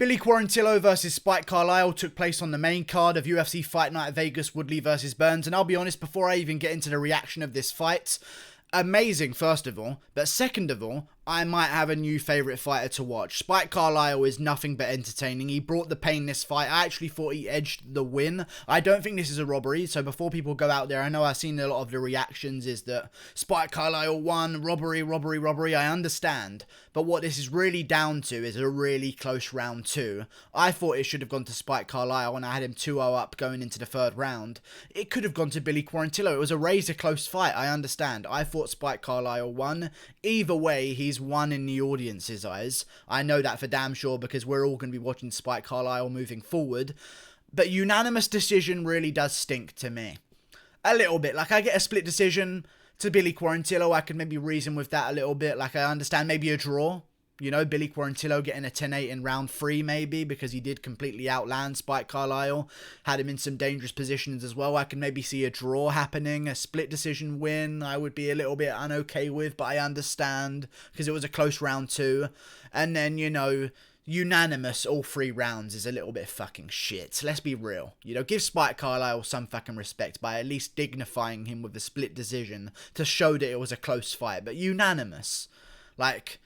Billy Quarantillo versus Spike Carlyle took place on the main card of UFC Fight Night Vegas Woodley versus Burns. And I'll be honest, before I even get into the reaction of this fight, amazing first of all, but second of all, I might have a new favourite fighter to watch. Spike Carlyle is nothing but entertaining. He brought the pain this fight. I actually thought he edged the win. I don't think this is a robbery, so before people go out there, I know I've seen a lot of the reactions is that Spike Carlyle won, robbery, I understand. But what this is really down to is a really close round 2. I thought it should have gone to Spike Carlyle when I had him 2-0 up going into the third round. It could have gone to Billy Quarantillo. It was a razor close fight, I understand. I thought Spike Carlyle won. Either way, he's won in the audience's eyes. I know that for damn sure because we're all going to be watching Spike Carlyle moving forward. But unanimous decision really does stink to me. A little bit. Like, I get a split decision to Billy Quarantillo. I could maybe reason with that a little bit. Like, I understand maybe a draw. You know, Billy Quarantillo getting a 10-8 in round 3 maybe because he did completely outland Spike Carlyle. Had him in some dangerous positions as well. I can maybe see a draw happening. A split decision win I would be a little bit unokay with, but I understand because it was a close round 2. And then, you know, unanimous all 3 rounds is a little bit fucking shit. Let's be real. You know, give Spike Carlyle some fucking respect by at least dignifying him with a split decision to show that it was a close fight. But unanimous. Like,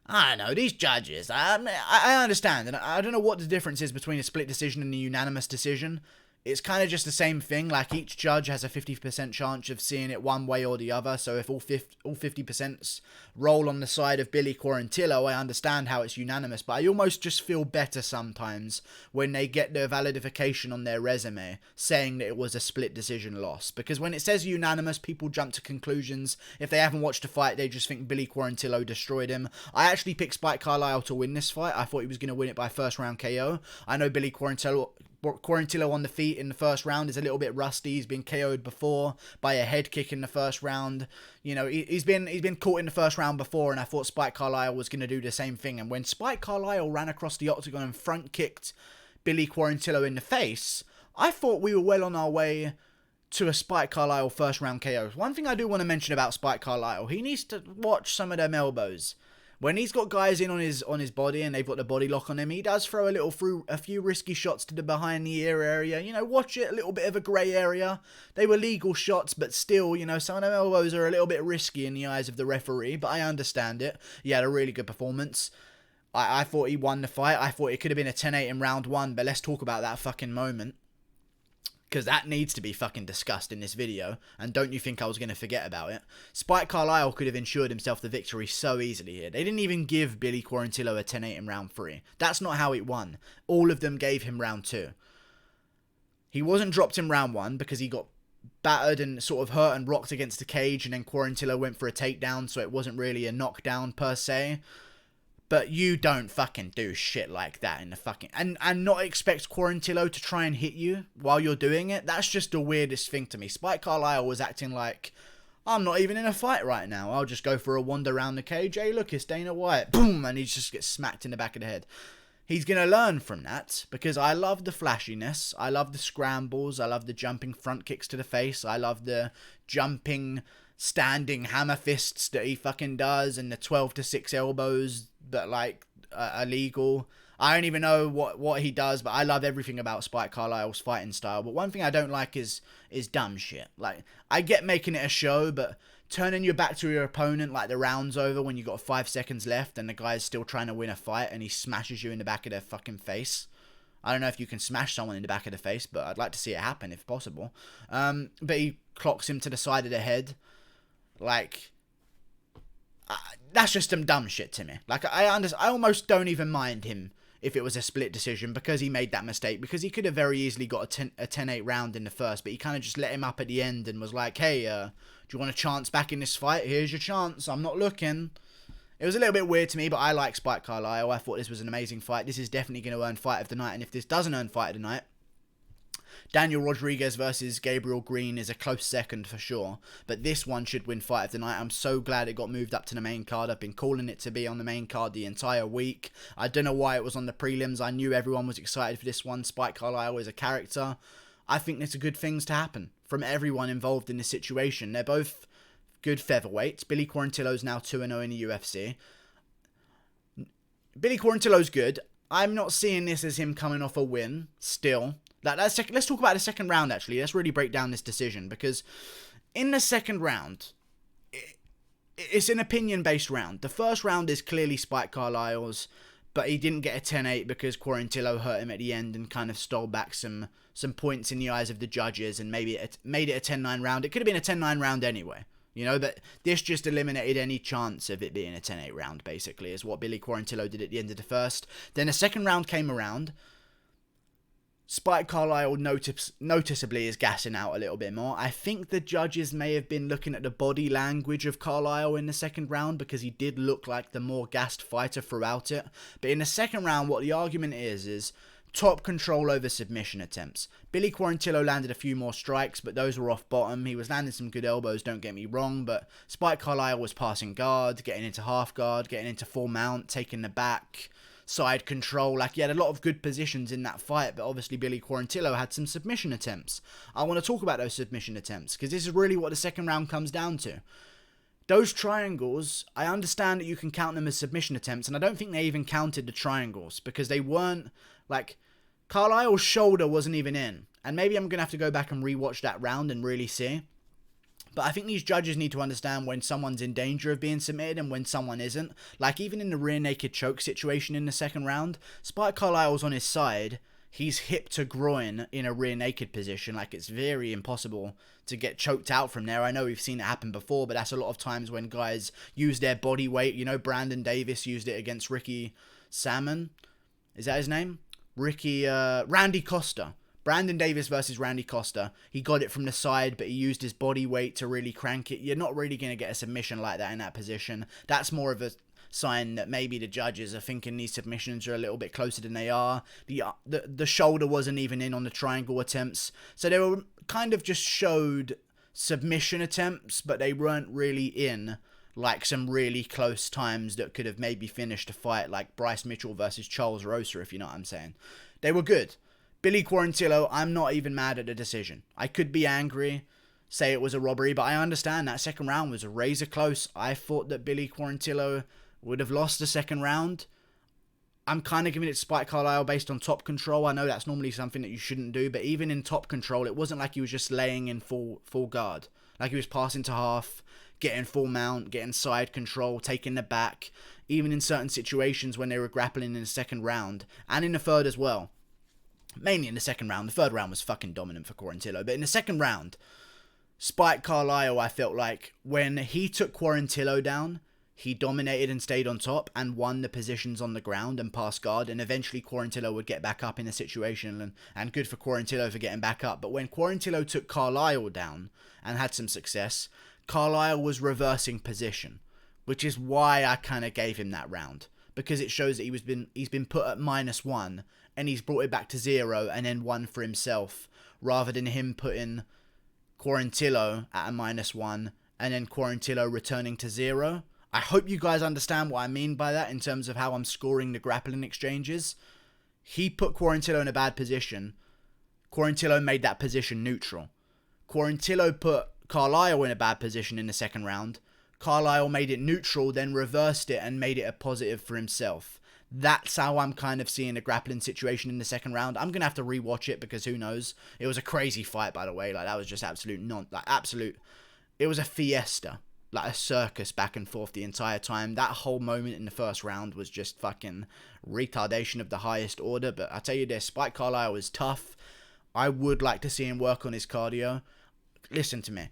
I don't know, these judges, I understand, and I don't know what the difference is between a split decision and a unanimous decision. It's kind of just the same thing, like each judge has a 50% chance of seeing it one way or the other, so if all 50% roll on the side of Billy Quarantillo, I understand how it's unanimous, but I almost just feel better sometimes when they get the validification on their resume saying that it was a split decision loss, because when it says unanimous, people jump to conclusions. If they haven't watched the fight, they just think Billy Quarantillo destroyed him. I actually picked Spike Carlyle to win this fight. I thought he was going to win it by first round KO. I know Billy Quarantillo on the feet in the first round is a little bit rusty. He's been KO'd before by a head kick in the first round. You know, he's been caught in the first round before, and I thought Spike Carlyle was going to do the same thing. And when Spike Carlyle ran across the octagon and front kicked Billy Quarantillo in the face, I thought we were well on our way to a Spike Carlyle first round KO. One thing I do want to mention about Spike Carlyle, he needs to watch some of them elbows. When he's got guys in on his body and they've got the body lock on him, he does throw a few risky shots to the behind the ear area. You know, watch it, a little bit of a grey area. They were legal shots, but still, you know, some of them elbows are a little bit risky in the eyes of the referee, but I understand it. He had a really good performance. I thought he won the fight. I thought it could have been a 10-8 in round 1, but let's talk about that fucking moment, because that needs to be fucking discussed in this video, and don't you think I was going to forget about it. Spike Carlyle could have ensured himself the victory so easily here. They didn't even give Billy Quarantillo a 10-8 in round 3. That's not how it won. All of them gave him round 2. He wasn't dropped in round 1 because he got battered and sort of hurt and rocked against the cage, and then Quarantillo went for a takedown, so it wasn't really a knockdown per se. But you don't fucking do shit like that in the fucking... And not expect Quarantillo to try and hit you while you're doing it. That's just the weirdest thing to me. Spike Carlyle was acting like, I'm not even in a fight right now. I'll just go for a wander around the cage. Hey, look, it's Dana White. Boom! And he just gets smacked in the back of the head. He's going to learn from that, because I love the flashiness. I love the scrambles. I love the jumping front kicks to the face. I love the jumping, standing hammer fists that he fucking does, and the 12-6 elbows that, like, are illegal. I don't even know what he does, but I love everything about Spike Carlyle's fighting style. But one thing I don't like is dumb shit. Like, I get making it a show, but turning your back to your opponent like the round's over when you got 5 seconds left and the guy's still trying to win a fight and he smashes you in the back of their fucking face. I don't know if you can smash someone in the back of the face, but I'd like to see it happen if possible. But he clocks him to the side of the head. Like, that's just some dumb shit to me. Like, I almost don't even mind him if it was a split decision because he made that mistake, because he could have very easily got a 10-8 round in the first, but he kind of just let him up at the end and was like, hey, do you want a chance back in this fight? Here's your chance. I'm not looking. It was a little bit weird to me, but I like Spike Carlyle. I thought this was an amazing fight. This is definitely going to earn Fight of the Night, and if this doesn't earn Fight of the Night, Daniel Rodriguez versus Gabriel Green is a close second for sure, but this one should win Fight of the Night. I'm so glad it got moved up to the main card. I've been calling it to be on the main card the entire week. I don't know why it was on the prelims. I knew everyone was excited for this one. Spike Carlyle is a character. I think there's good things to happen from everyone involved in this situation. They're both good featherweights. Billy Quarantillo's now 2-0 in the UFC. Billy Quarantillo's good. I'm not seeing this as him coming off a win still. Let's talk about the second round, actually. Let's really break down this decision, because in the second round, it's an opinion-based round. The first round is clearly Spike Carlyle's, but he didn't get a 10-8 because Quarantillo hurt him at the end and kind of stole back some points in the eyes of the judges, and maybe it made it a 10-9 round. It could have been a 10-9 round anyway, but this just eliminated any chance of it being a 10-8 round, basically, is what Billy Quarantillo did at the end of the first. Then the second round came around. Spike Carlyle noticeably is gassing out a little bit more. I think the judges may have been looking at the body language of Carlyle in the second round, because he did look like the more gassed fighter throughout it. But in the second round, what the argument is top control over submission attempts. Billy Quarantillo landed a few more strikes, but those were off bottom. He was landing some good elbows, don't get me wrong, but Spike Carlyle was passing guard, getting into half guard, getting into full mount, taking the back, side control. Like, he had a lot of good positions in that fight, but obviously Billy Quarantillo had some submission attempts. I want to talk about those submission attempts, because this is really what the second round comes down to. Those triangles, I understand that you can count them as submission attempts, and I don't think they even counted the triangles, because they weren't, like, Carlyle's shoulder wasn't even in. And maybe I'm going to have to go back and rewatch that round and really see. But I think these judges need to understand when someone's in danger of being submitted and when someone isn't. Like, even in the rear naked choke situation in the second round, Spike Carlyle's on his side. He's hip to groin in a rear naked position. Like, it's very impossible to get choked out from there. I know we've seen it happen before, but that's a lot of times when guys use their body weight. Brandon Davis used it against Ricky Salmon. Is that his name? Randy Costa. Brandon Davis versus Randy Costa. He got it from the side, but he used his body weight to really crank it. You're not really going to get a submission like that in that position. That's more of a sign that maybe the judges are thinking these submissions are a little bit closer than they are. The shoulder wasn't even in on the triangle attempts. So they were kind of just showed submission attempts, but they weren't really in like some really close times that could have maybe finished a fight, like Bryce Mitchell versus Charles Rosa, if you know what I'm saying. They were good. Billy Quarantillo, I'm not even mad at the decision. I could be angry, say it was a robbery, but I understand that second round was razor close. I thought that Billy Quarantillo would have lost the second round. I'm kind of giving it to Spike Carlyle based on top control. I know that's normally something that you shouldn't do, but even in top control, it wasn't like he was just laying in full guard. Like, he was passing to half, getting full mount, getting side control, taking the back, even in certain situations when they were grappling in the second round, and in the third as well. Mainly in the second round. The third round was fucking dominant for Quarantillo, but in the second round, Spike Carlyle, I felt like, when he took Quarantillo down, he dominated and stayed on top and won the positions on the ground and passed guard, and eventually Quarantillo would get back up in a situation, and good for Quarantillo for getting back up. But when Quarantillo took Carlyle down and had some success, Carlyle was reversing position, which is why I kind of gave him that round, because it shows that he's been put at -1 and he's brought it back to 0 and then won for himself, rather than him putting Quarantillo at a -1 and then Quarantillo returning to 0. I hope you guys understand what I mean by that in terms of how I'm scoring the grappling exchanges. He put Quarantillo in a bad position. Quarantillo made that position neutral. Quarantillo put Carlyle in a bad position in the second round. Carlyle made it neutral, then reversed it and made it a positive for himself. That's how I'm kind of seeing the grappling situation in the second round. I'm going to have to rewatch it, because who knows. It was a crazy fight, by the way. Like, that was just absolute. It was a fiesta. Like a circus back and forth the entire time. That whole moment in the first round was just fucking retardation of the highest order. But I tell you this, Spike Carlyle is tough. I would like to see him work on his cardio. Listen to me.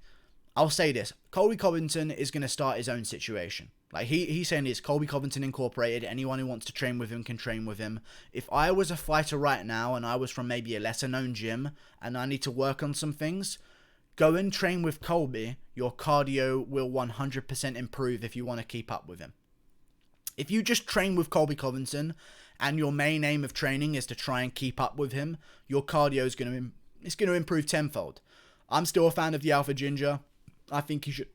I'll say this. Colby Covington is going to start his own situation. Like, he's saying this, Colby Covington Incorporated, anyone who wants to train with him can train with him. If I was a fighter right now and I was from maybe a lesser known gym and I need to work on some things, go and train with Colby. Your cardio will 100% improve if you want to keep up with him. If you just train with Colby Covington and your main aim of training is to try and keep up with him, your cardio is going to improve tenfold. I'm still a fan of the Alpha Ginger. I think he should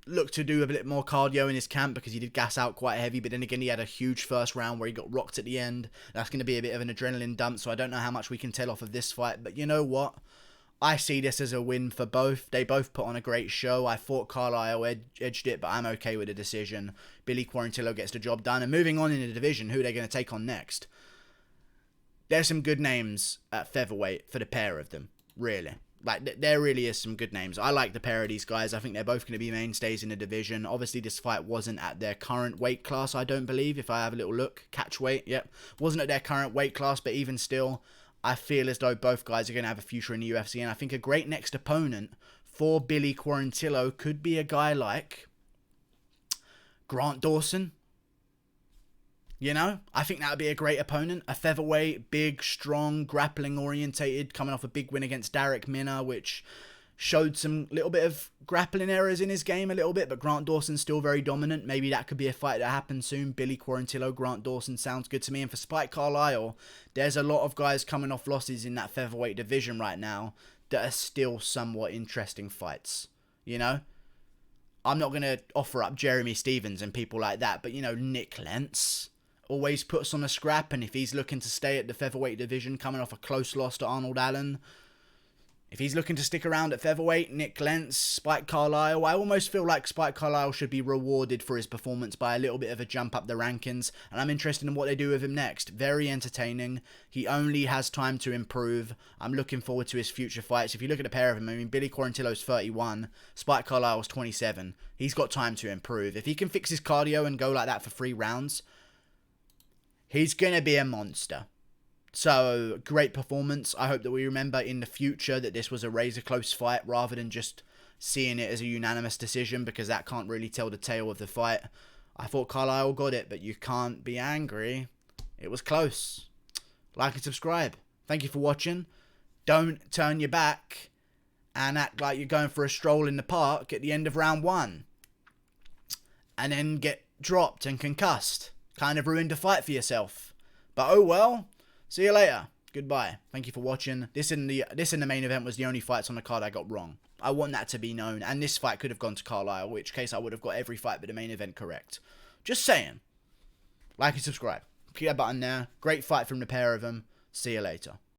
look to do a bit more cardio in his camp, because he did gas out quite heavy, but then again he had a huge first round where he got rocked at the end. That's going to be a bit of an adrenaline dump, so I don't know how much we can tell off of this fight, but you know what? I see this as a win for both. They both put on a great show. I thought Carlyle edged it, but I'm okay with the decision. Billy Quarantillo gets the job done. And moving on in the division, who are they going to take on next? there's some good names at featherweight for the pair of them, really. Like, there really is some good names. I like the pair of these guys. I think they're both going to be mainstays in the division. Obviously, this fight wasn't at their current weight class, I don't believe, if I have a little look. Catch weight, yep. Wasn't at their current weight class, but even still, I feel as though both guys are going to have a future in the UFC. And I think a great next opponent for Billy Quarantillo could be a guy like Grant Dawson. You know, I think that would be a great opponent. A featherweight, big, strong, grappling orientated, coming off a big win against Darrick Minner, which showed some little bit of grappling errors in his game a little bit, but Grant Dawson's still very dominant. Maybe that could be a fight that happens soon. Billy Quarantillo, Grant Dawson sounds good to me. And for Spike Carlyle, there's a lot of guys coming off losses in that featherweight division right now that are still somewhat interesting fights. You know, I'm not going to offer up Jeremy Stevens and people like that, but, you know, Nick Lentz always puts on a scrap, and if he's looking to stay at the featherweight division, coming off a close loss to Arnold Allen, if he's looking to stick around at featherweight, Nick Lentz, Spike Carlyle, I almost feel like Spike Carlyle should be rewarded for his performance by a little bit of a jump up the rankings, and I'm interested in what they do with him next. Very entertaining. He only has time to improve. I'm looking forward to his future fights. If you look at a pair of them, I mean, Billy Quarantillo's 31, Spike Carlyle's 27. He's got time to improve. If he can fix his cardio and go like that for 3 rounds, he's going to be a monster. So, great performance. I hope that we remember in the future that this was a razor close fight rather than just seeing it as a unanimous decision, because that can't really tell the tale of the fight. I thought Carlyle got it, but you can't be angry. It was close. Like and subscribe. Thank you for watching. Don't turn your back and act like you're going for a stroll in the park at the end of round 1 and then get dropped and concussed. Kind of ruined the fight for yourself. But oh well. See you later. Goodbye. Thank you for watching. This in the main event was the only fights on the card I got wrong. I want that to be known. And this fight could have gone to Carlyle, which case I would have got every fight but the main event correct. Just saying. Like and subscribe. Click that button there. Great fight from the pair of them. See you later.